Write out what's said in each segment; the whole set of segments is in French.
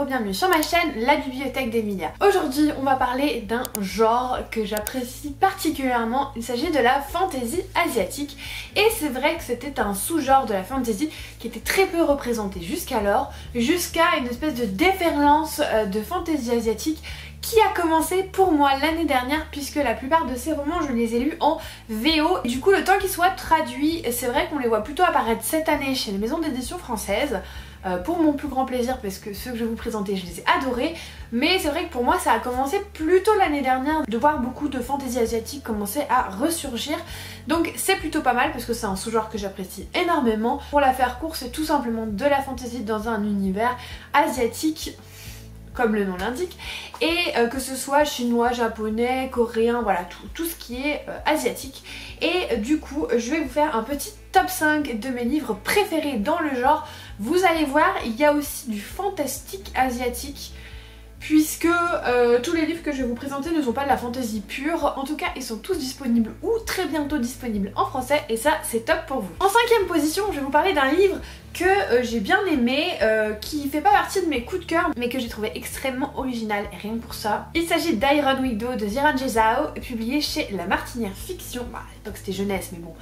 re-bienvenue sur ma chaîne, la bibliothèque d'Emilia. Aujourd'hui, on va parler d'un genre que j'apprécie particulièrement. Il s'agit de la fantasy asiatique. Et c'est vrai que c'était un sous-genre de la fantasy qui était très peu représenté jusqu'alors, jusqu'à une espèce de déferlance de fantasy asiatique qui a commencé pour moi l'année dernière, puisque la plupart de ces romans je les ai lus en VO. Et du coup, le temps qu'ils soient traduits, c'est vrai qu'on les voit plutôt apparaître cette année chez les maisons d'édition françaises, pour mon plus grand plaisir, parce que ceux que je vais vous présenter je les ai adorés. Mais c'est vrai que pour moi ça a commencé plutôt l'année dernière, de voir beaucoup de fantasy asiatique commencer à ressurgir. Donc c'est plutôt pas mal parce que c'est un sous-genre que j'apprécie énormément. Pour la faire court, c'est tout simplement de la fantasy dans un univers asiatique, comme le nom l'indique, et que ce soit chinois, japonais, coréen, voilà, tout ce qui est asiatique. Et du coup, je vais vous faire un petit top 5 de mes livres préférés dans le genre. Vous allez voir, il y a aussi du fantastique asiatique, puisque tous les livres que je vais vous présenter ne sont pas de la fantasy pure. En tout cas, ils sont tous disponibles ou très bientôt disponibles en français, et ça, c'est top pour vous. En 5ème position, je vais vous parler d'un livre que j'ai bien aimé, qui fait pas partie de mes coups de cœur, mais que j'ai trouvé extrêmement original, et rien que pour ça. Il s'agit d'Iron Widow de Xiran Jezao, publié chez La Martinière Fiction. Bah, à l'époque c'était jeunesse, mais bon,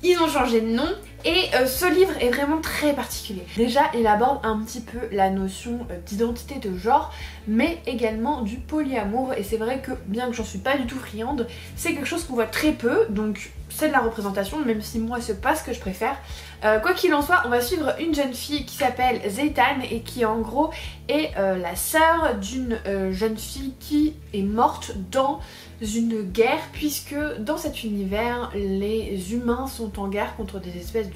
ils ont changé de nom, et ce livre est vraiment très particulier. Déjà, il aborde un petit peu la notion d'identité de genre, mais également du polyamour, et c'est vrai que, bien que j'en suis pas du tout friande, c'est quelque chose qu'on voit très peu, donc c'est de la représentation, même si moi c'est pas ce que je préfère. Quoi qu'il en soit, on va suivre une jeune fille qui s'appelle Zeytan, et qui en gros est la sœur d'une jeune fille qui est morte dans une guerre, puisque dans cet univers, les humains sont en guerre contre des espèces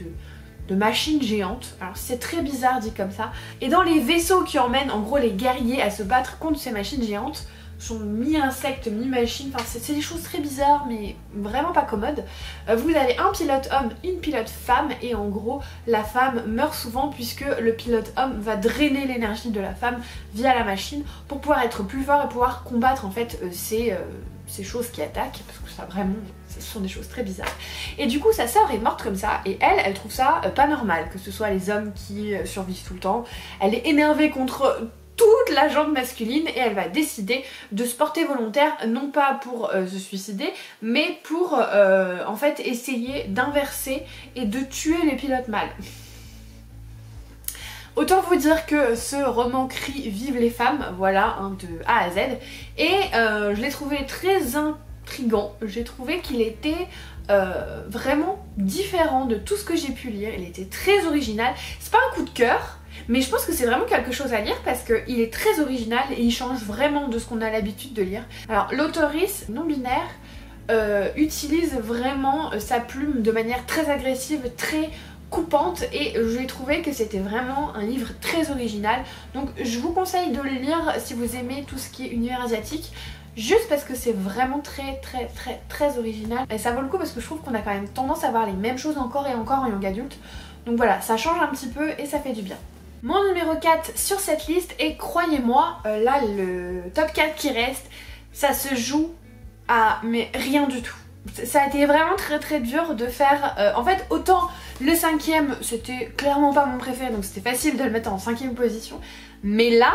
de machines géantes. Alors c'est très bizarre dit comme ça. Et dans les vaisseaux qui emmènent en gros les guerriers à se battre contre ces machines géantes, sont mi-insectes, mi-machines, enfin c'est des choses très bizarres mais vraiment pas commodes. Vous avez un pilote homme, une pilote femme, et en gros la femme meurt souvent puisque le pilote homme va drainer l'énergie de la femme via la machine pour pouvoir être plus fort et pouvoir combattre en fait ces choses qui attaquent, parce que ça vraiment, ce sont des choses très bizarres. Et du coup sa sœur est morte comme ça, et elle trouve ça pas normal que ce soit les hommes qui survivent tout le temps. Elle est énervée contre toute la gente masculine, et elle va décider de se porter volontaire, non pas pour se suicider, mais pour en fait essayer d'inverser et de tuer les pilotes mâles. Autant vous dire que ce roman crie vive les femmes, voilà, hein, de A à Z, et je l'ai trouvé très intriguant. J'ai trouvé qu'il était vraiment différent de tout ce que j'ai pu lire, il était très original. C'est pas un coup de cœur, mais je pense que c'est vraiment quelque chose à lire parce qu'il est très original et il change vraiment de ce qu'on a l'habitude de lire. Alors l'auteurice non binaire utilise vraiment sa plume de manière très agressive, très coupante, et j'ai trouvé que c'était vraiment un livre très original. Donc je vous conseille de le lire si vous aimez tout ce qui est univers asiatique, juste parce que c'est vraiment très original, et ça vaut le coup parce que je trouve qu'on a quand même tendance à voir les mêmes choses encore et encore en young adulte. Donc voilà, ça change un petit peu et ça fait du bien. Mon numéro 4 sur cette liste, et croyez-moi, là le top 4 qui reste, ça se joue à mais rien du tout. Ça a été vraiment très dur de faire, en fait autant le 5ème c'était clairement pas mon préféré, donc c'était facile de le mettre en 5ème position, mais là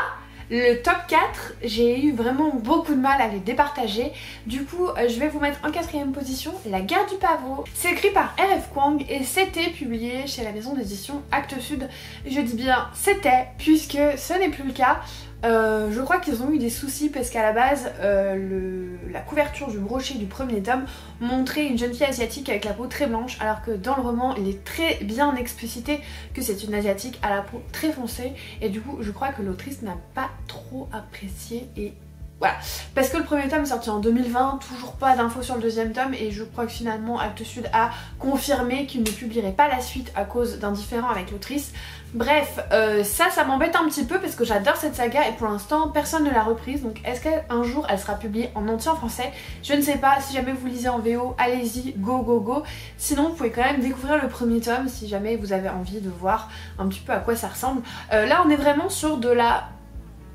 le top 4, j'ai eu vraiment beaucoup de mal à les départager. Du coup, je vais vous mettre en 4ème position La Guerre du Pavot. C'est écrit par R.F. Kuang et c'était publié chez la maison d'édition Actes Sud. Je dis bien c'était, puisque ce n'est plus le cas. Je crois qu'ils ont eu des soucis parce qu'à la base, la couverture du brochet du premier tome montrait une jeune fille asiatique avec la peau très blanche, alors que dans le roman il est très bien explicité que c'est une asiatique à la peau très foncée, et du coup je crois que l'autrice n'a pas trop apprécié, et voilà. Parce que le premier tome est sorti en 2020, toujours pas d'infos sur le 2e tome, et je crois que finalement Actes Sud a confirmé qu'il ne publierait pas la suite à cause d'un différend avec l'autrice. Bref, ça m'embête un petit peu parce que j'adore cette saga, et pour l'instant personne ne l'a reprise, donc est-ce qu'un jour elle sera publiée en entier en français? Je ne sais pas. Si jamais vous lisez en VO, allez-y, go. Sinon vous pouvez quand même découvrir le premier tome si jamais vous avez envie de voir un petit peu à quoi ça ressemble. Là on est vraiment sur de la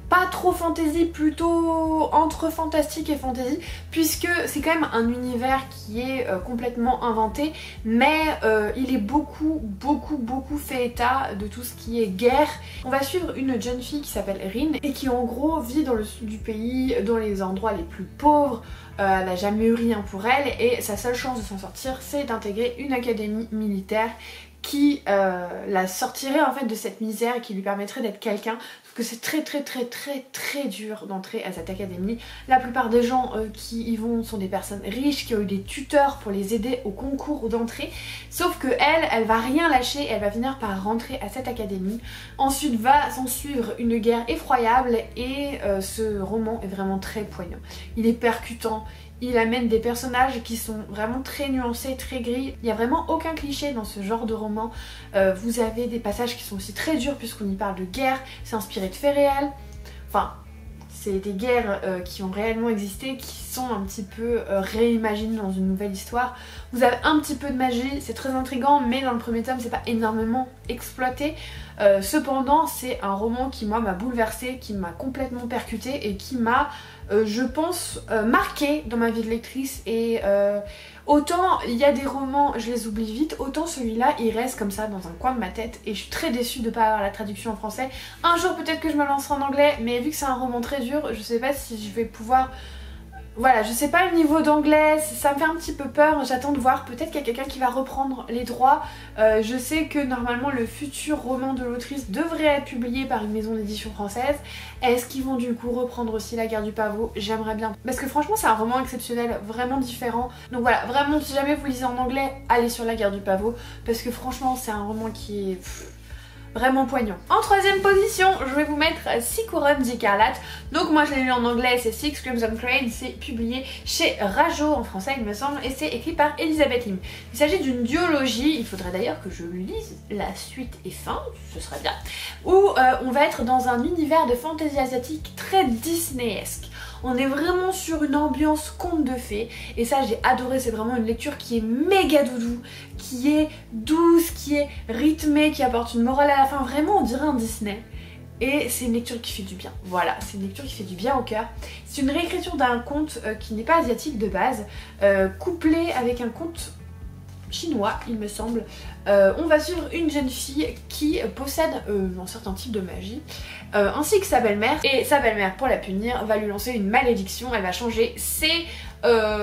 pas trop fantasy, plutôt entre fantastique et fantasy, puisque c'est quand même un univers qui est complètement inventé, mais il est beaucoup fait état de tout ce qui est guerre. On va suivre une jeune fille qui s'appelle Rin et qui en gros vit dans le sud du pays, dans les endroits les plus pauvres. Elle n'a jamais eu rien pour elle et sa seule chance de s'en sortir, c'est d'intégrer une académie militaire qui la sortirait en fait de cette misère et qui lui permettrait d'être quelqu'un. Parce que c'est très dur d'entrer à cette académie. La plupart des gens qui y vont sont des personnes riches qui ont eu des tuteurs pour les aider au concours d'entrée. Sauf que elle va rien lâcher, elle va finir par rentrer à cette académie. Ensuite va s'en suivre une guerre effroyable et ce roman est vraiment très poignant. Il est percutant. Il amène des personnages qui sont vraiment très nuancés, très gris. Il n'y a vraiment aucun cliché dans ce genre de roman. Vous avez des passages qui sont aussi très durs puisqu'on y parle de guerre. C'est inspiré de faits réels. Enfin, c'est des guerres qui ont réellement existé, qui sont un petit peu réimaginées dans une nouvelle histoire. Vous avez un petit peu de magie, c'est très intriguant, mais dans le premier tome, c'est pas énormément exploité. Cependant, c'est un roman qui moi m'a bouleversée, qui m'a complètement percutée et qui m'a, je pense, marquée dans ma vie de lectrice. Et autant il y a des romans, je les oublie vite, autant celui-là, il reste comme ça dans un coin de ma tête et je suis très déçue de ne pas avoir la traduction en français. Un jour peut-être que je me lancerai en anglais, mais vu que c'est un roman très dur, je sais pas si je vais pouvoir... Voilà, je sais pas le niveau d'anglais, ça me fait un petit peu peur, j'attends de voir, peut-être qu'il y a quelqu'un qui va reprendre les droits. Je sais que normalement le futur roman de l'autrice devrait être publié par une maison d'édition française. Est-ce qu'ils vont du coup reprendre aussi La Guerre du Pavot? J'aimerais bien. Parce que franchement c'est un roman exceptionnel, vraiment différent. Donc voilà, vraiment si jamais vous lisez en anglais, allez sur La Guerre du Pavot. Parce que franchement c'est un roman qui est... vraiment poignant. En troisième position, je vais vous mettre Six couronnes d'écarlate. Donc moi je l'ai lu en anglais, c'est Six Crimson Cranes, c'est publié chez Rajo en français il me semble, et c'est écrit par Elisabeth Lim. Il s'agit d'une duologie, il faudrait d'ailleurs que je lise la suite et fin, ce serait bien, où on va être dans un univers de fantasy asiatique très Disneyesque. On est vraiment sur une ambiance conte de fées et ça j'ai adoré, c'est vraiment une lecture qui est méga doudou, qui est douce, qui est rythmée, qui apporte une morale à la fin, vraiment on dirait un Disney. Et c'est une lecture qui fait du bien, voilà, c'est une lecture qui fait du bien au cœur. C'est une réécriture d'un conte qui n'est pas asiatique de base, couplé avec un conte chinois il me semble. On va suivre une jeune fille qui possède un certain type de magie, ainsi que sa belle-mère, et sa belle-mère pour la punir va lui lancer une malédiction, elle va changer ses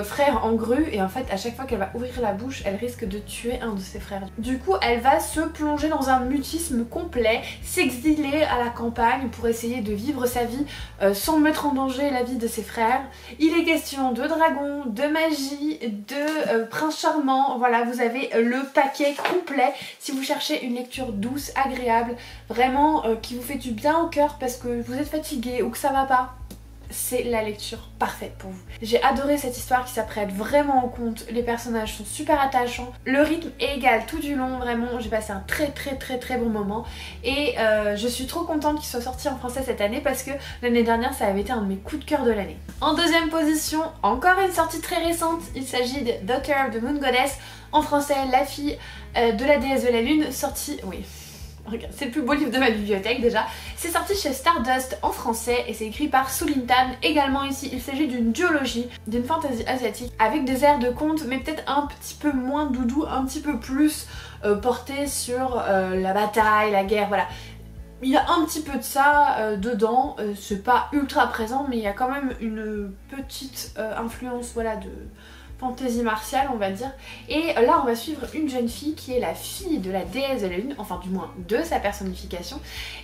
frères en grue et en fait à chaque fois qu'elle va ouvrir la bouche elle risque de tuer un de ses frères. Du coup elle va se plonger dans un mutisme complet, s'exiler à la campagne pour essayer de vivre sa vie sans mettre en danger la vie de ses frères. Il est question de dragons, de magie, de prince charmant, voilà vous avez le paquet complet si vous cherchez une lecture douce, agréable, vraiment qui vous fait du bien au cœur parce que vous êtes fatigué ou que ça va pas. C'est la lecture parfaite pour vous. J'ai adoré cette histoire qui s'apprête vraiment au conte, les personnages sont super attachants, le rythme est égal tout du long, vraiment j'ai passé un très bon moment et je suis trop contente qu'il soit sorti en français cette année parce que l'année dernière ça avait été un de mes coups de cœur de l'année. En deuxième position, encore une sortie très récente, il s'agit de Daughter of the Moon Goddess, en français la fille de la déesse de la lune, sortie... oui... Regarde, c'est le plus beau livre de ma bibliothèque déjà. C'est sorti chez Stardust en français et c'est écrit par Sulin Tan. Également ici, il s'agit d'une duologie, d'une fantasy asiatique avec des airs de conte mais peut-être un petit peu moins doudou, un petit peu plus porté sur la bataille, la guerre, voilà. Il y a un petit peu de ça dedans, c'est pas ultra présent mais il y a quand même une petite influence voilà, de... fantaisie martiale on va dire. Et là on va suivre une jeune fille qui est la fille de la déesse de la lune, enfin du moins de sa personnification,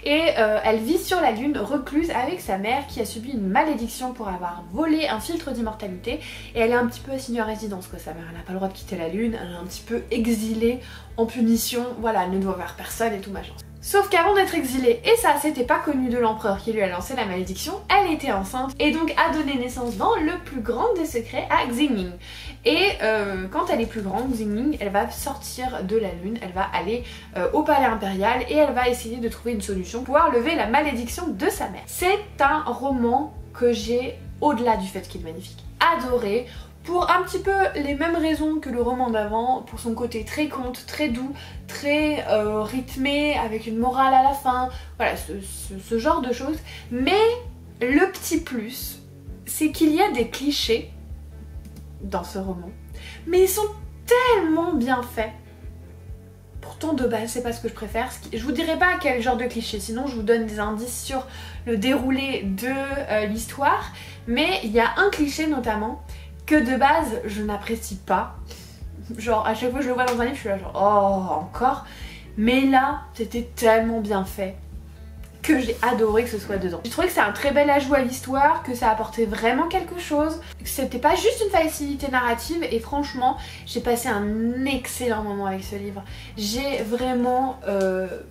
et elle vit sur la lune recluse avec sa mère qui a subi une malédiction pour avoir volé un filtre d'immortalité et elle est un petit peu assignée à résidence quoi, sa mère elle n'a pas le droit de quitter la lune, elle est un petit peu exilée en punition, voilà elle ne doit voir personne et tout machin. Sauf qu'avant d'être exilée, et ça c'était pas connu de l'empereur qui lui a lancé la malédiction, elle était enceinte et donc a donné naissance dans le plus grand des secrets à Xingning. Et quand elle est plus grande, Xingning, elle va sortir de la lune, elle va aller au palais impérial et elle va essayer de trouver une solution pour pouvoir lever la malédiction de sa mère. C'est un roman que j'ai, au-delà du fait qu'il est magnifique, adoré. Pour un petit peu les mêmes raisons que le roman d'avant, pour son côté très conte, très doux, très rythmé, avec une morale à la fin, voilà, ce genre de choses. Mais Le petit plus, c'est qu'il y a des clichés dans ce roman, mais ils sont tellement bien faits. Pourtant de base c'est pas ce que je préfère. Je vous dirai pas quel genre de cliché, sinon je vous donne des indices sur le déroulé de l'histoire. Mais il y a un cliché notamment que de base je n'apprécie pas. Genre à chaque fois que je le vois dans un livre je suis là genre oh encore. Mais là c'était tellement bien fait que j'ai adoré que ce soit dedans. J'ai trouvé que c'est un très bel ajout à l'histoire, que ça apportait vraiment quelque chose, que c'était pas juste une facilité narrative et franchement j'ai passé un excellent moment avec ce livre. J'ai vraiment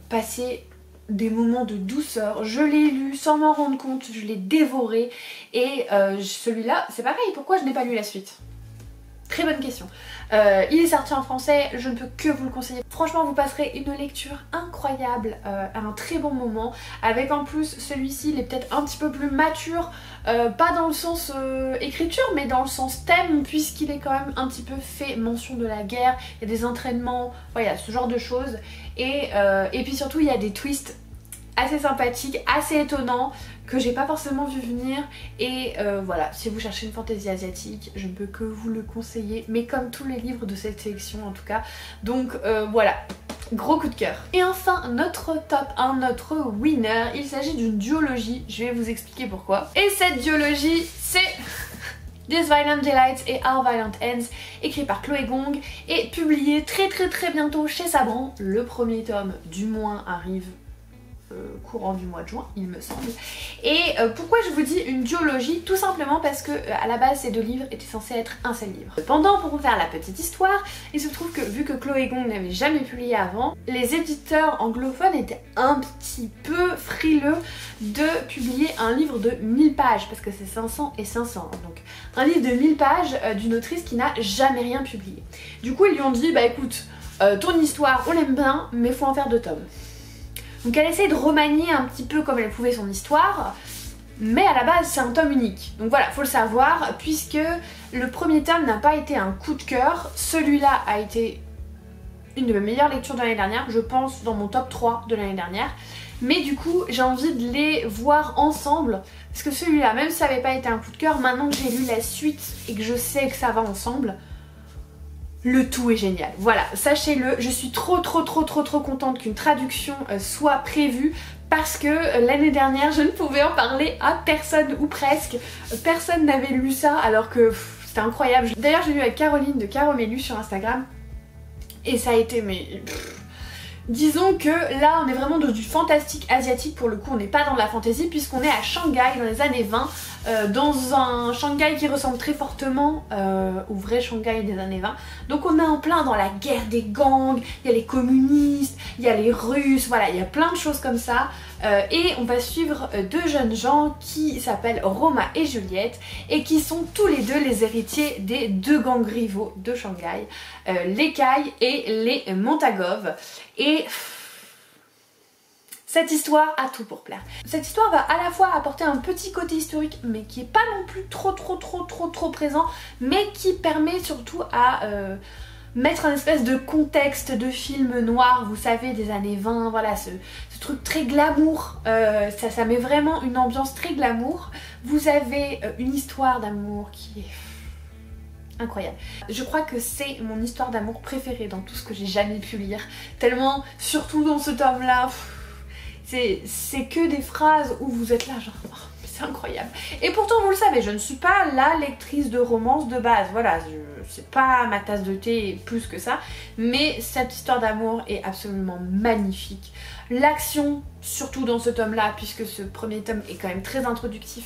passé des moments de douceur, je l'ai lu sans m'en rendre compte, je l'ai dévoré et celui-là c'est pareil, pourquoi je n'ai pas lu la suite? Très bonne question. Il est sorti en français, je ne peux que vous le conseiller. Franchement vous passerez une lecture incroyable, à un très bon moment, avec en plus celui-ci il est peut-être un petit peu plus mature, pas dans le sens écriture mais dans le sens thème, puisqu'il est quand même un petit peu fait mention de la guerre, il y a des entraînements, voilà ce genre de choses et puis surtout il y a des twists assez sympathiques, assez étonnants que j'ai pas forcément vu venir et voilà, si vous cherchez une fantaisie asiatique je ne peux que vous le conseiller, mais comme tous les livres de cette sélection en tout cas, donc voilà, gros coup de cœur. Et enfin notre top 1, notre winner, il s'agit d'une duologie, je vais vous expliquer pourquoi. Et cette duologie c'est These Violent Delights et Our Violent Ends, écrit par Chloé Gong et publié très bientôt chez Sabran. Le premier tome du moins arrive courant du mois de juin il me semble. Et pourquoi je vous dis une duologie? Tout simplement parce que à la base ces deux livres étaient censés être un seul livre. Cependant pour vous faire la petite histoire, il se trouve que vu que Chloé Gong n'avait jamais publié avant, les éditeurs anglophones étaient un petit peu frileux de publier un livre de 1000 pages parce que c'est 500 et 500, donc un livre de 1000 pages d'une autrice qui n'a jamais rien publié. Du coup ils lui ont dit bah écoute, ton histoire on l'aime bien mais faut en faire 2 tomes. Donc elle essaie de remanier un petit peu comme elle pouvait son histoire, mais à la base c'est un tome unique. Donc voilà, faut le savoir, puisque le premier tome n'a pas été un coup de cœur, celui-là a été une de mes meilleures lectures de l'année dernière, je pense dans mon top 3 de l'année dernière. Mais du coup j'ai envie de les voir ensemble, parce que celui-là, même si ça n'avait pas été un coup de cœur, maintenant que j'ai lu la suite et que je sais que ça va ensemble, le tout est génial. Voilà, sachez-le, je suis trop contente qu'une traduction soit prévue parce que l'année dernière je ne pouvais en parler à personne ou presque. Personne n'avait lu ça alors que c'était incroyable. D'ailleurs j'ai lu avec Caroline de Caro Mélu sur Instagram et ça a été mais... Disons que là on est vraiment dans du fantastique asiatique, pour le coup on n'est pas dans la fantasy puisqu'on est à Shanghai dans les années 20, dans un Shanghai qui ressemble très fortement au vrai Shanghai des années 20. Donc on est en plein dans la guerre des gangs, il y a les communistes, il y a les Russes, voilà, il y a plein de choses comme ça. Et on va suivre 2 jeunes gens qui s'appellent Roma et Juliette et qui sont tous les deux les héritiers des 2 gangs rivaux de Shanghai, les Kai et les Montagov. Et cette histoire a tout pour plaire. Cette histoire va à la fois apporter un petit côté historique mais qui est pas non plus trop présent, mais qui permet surtout à mettre un espèce de contexte de film noir, vous savez, des années 20, voilà, ce truc très glamour, ça met vraiment une ambiance très glamour. Vous avez une histoire d'amour qui est incroyable. Je crois que c'est mon histoire d'amour préférée dans tout ce que j'ai jamais pu lire, tellement, surtout dans ce tome là, c'est que des phrases où vous êtes là genre... Oh, c'est incroyable. Et pourtant vous le savez, je ne suis pas la lectrice de romance de base, voilà, c'est pas ma tasse de thé plus que ça, mais cette histoire d'amour est absolument magnifique. L'action, surtout dans ce tome là, puisque ce premier tome est quand même très introductif,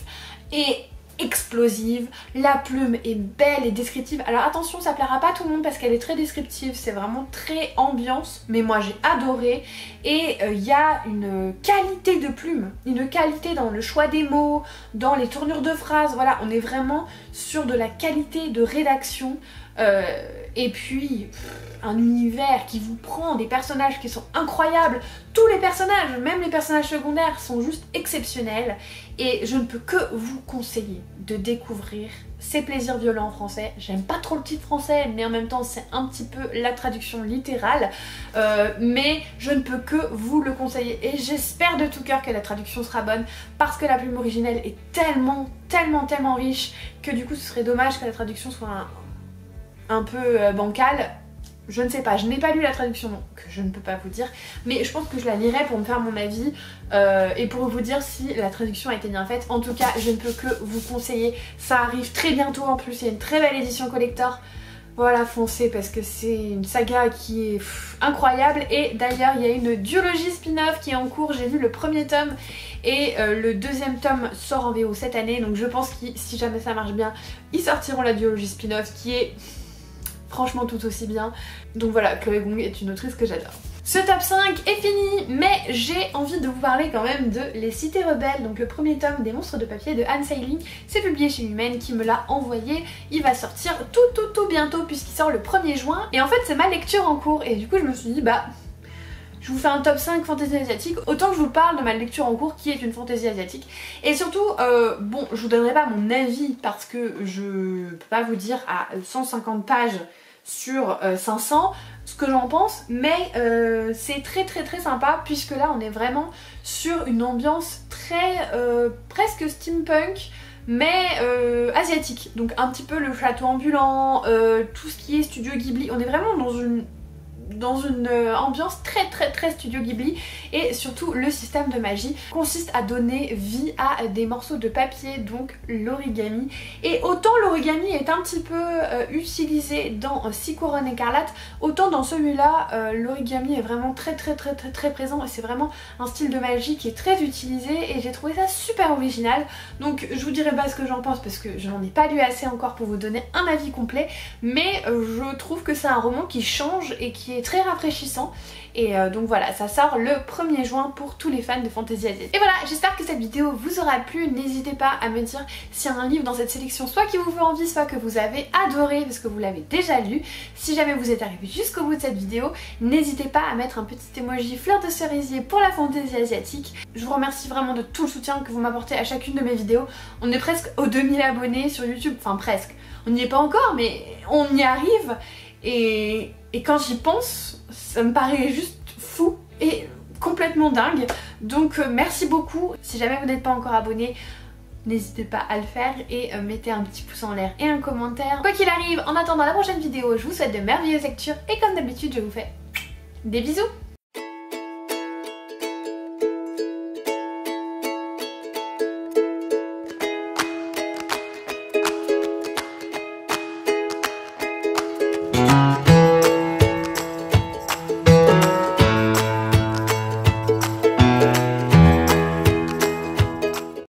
est explosive, la plume est belle et descriptive. Alors attention, ça plaira pas à tout le monde parce qu'elle est très descriptive, c'est vraiment très ambiance, mais moi j'ai adoré. Et il y a une qualité de plume, une qualité dans le choix des mots, dans les tournures de phrases, voilà, on est vraiment sur de la qualité de rédaction Et puis un univers qui vous prend, des personnages qui sont incroyables. Tous les personnages, même les personnages secondaires, sont juste exceptionnels. Et je ne peux que vous conseiller de découvrir Ces plaisirs violents en français. J'aime pas trop le titre français, mais en même temps c'est un petit peu la traduction littérale. Mais je ne peux que vous le conseiller. Et j'espère de tout cœur que la traduction sera bonne, parce que la plume originelle est tellement riche que du coup ce serait dommage que la traduction soit un peu bancale. Je ne sais pas, je n'ai pas lu la traduction donc je ne peux pas vous dire, mais je pense que je la lirai pour me faire mon avis et pour vous dire si la traduction a été bien faite. En tout cas, je ne peux que vous conseiller, ça arrive très bientôt en plus, il y a une très belle édition collector. Voilà, foncez parce que c'est une saga qui est incroyable. Et d'ailleurs il y a une duologie spin-off qui est en cours, j'ai lu le premier tome et le deuxième tome sort en VO cette année, donc je pense que si jamais ça marche bien, ils sortiront la duologie spin-off qui est franchement tout aussi bien. Donc voilà, Chloé Gong est une autrice que j'adore. Ce top 5 est fini, mais j'ai envie de vous parler quand même de Les Cités Rebelles, donc le premier tome des Monstres de papier de Anne Seiling. C'est publié chez Humaine qui me l'a envoyé. Il va sortir tout bientôt puisqu'il sort le 1er juin. Et en fait c'est ma lecture en cours et du coup je me suis dit bah je vous fais un top 5 fantasy asiatique, autant que je vous parle de ma lecture en cours qui est une fantasy asiatique. Et surtout, bon, je vous donnerai pas mon avis parce que je peux pas vous dire à 150 pages sur 500 ce que j'en pense, mais c'est très sympa puisque là on est vraiment sur une ambiance très presque steampunk, mais asiatique. Donc un petit peu le château ambulant, tout ce qui est studio Ghibli, on est vraiment dans une ambiance très studio Ghibli. Et surtout le système de magie consiste à donner vie à des morceaux de papier, donc l'origami. Et autant l'origami est un petit peu utilisé dans Six Couronnes Écarlates, autant dans celui-là l'origami est vraiment très présent et c'est vraiment un style de magie qui est très utilisé et j'ai trouvé ça super original. Donc je vous dirai pas ce que j'en pense parce que je n'en ai pas lu assez encore pour vous donner un avis complet, mais je trouve que c'est un roman qui change et qui est très rafraîchissant. Et donc voilà, ça sort le 1er juin pour tous les fans de fantasy asiatique. Et voilà, j'espère que cette vidéo vous aura plu. N'hésitez pas à me dire s'il y a un livre dans cette sélection soit qui vous fait envie, soit que vous avez adoré parce que vous l'avez déjà lu. Si jamais vous êtes arrivé jusqu'au bout de cette vidéo, n'hésitez pas à mettre un petit emoji fleur de cerisier pour la fantasy asiatique. Je vous remercie vraiment de tout le soutien que vous m'apportez à chacune de mes vidéos. On est presque aux 2000 abonnés sur YouTube, enfin presque. On n'y est pas encore, mais on y arrive. Et quand j'y pense, ça me paraît juste fou et complètement dingue. Donc merci beaucoup. Si jamais vous n'êtes pas encore abonné, n'hésitez pas à le faire et mettez un petit pouce en l'air et un commentaire. Quoi qu'il arrive, en attendant la prochaine vidéo, je vous souhaite de merveilleuses lectures et comme d'habitude, je vous fais des bisous.